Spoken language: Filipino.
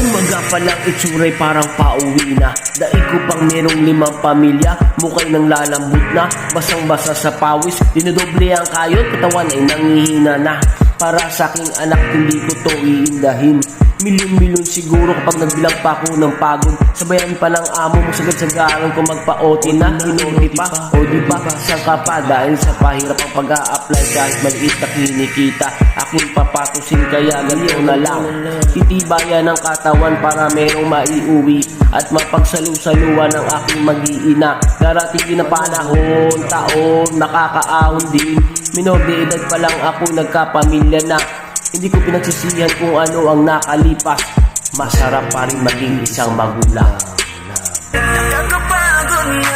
Umaga pa lang itsuray parang pauwi na. Daig ko pang merong 5 pamilya, mukha'y nang lalambot na. Basang-basa sa pawis, dinodoble ang kayot, katawan ay nangihina na. Para sa aking anak hindi ko to iindahin. Milyon-milyon siguro kapag nagbilang pa ako ng pagod. Sabayan pa ng amo mo, sagad-sagaran ko magpa-OT na. Hinuli pa, o di ba, saan ka pa? Dahil sa pahirap ang pag-a-apply kahit maliit na kinikita. Aking papatusin kaya ganito na lang. Titibayan ng katawan para merong maiuwi at mapagsalu-saluan ng aking mag-iina. Darating na panahon, taon, nakakaahon din. Minor de edad pa lang ako, nagkapamilya na. Hindi ko pinagsisihan kung ano ang nakalipas. Masarap pa rin maging isang magulang. Nakakapagod na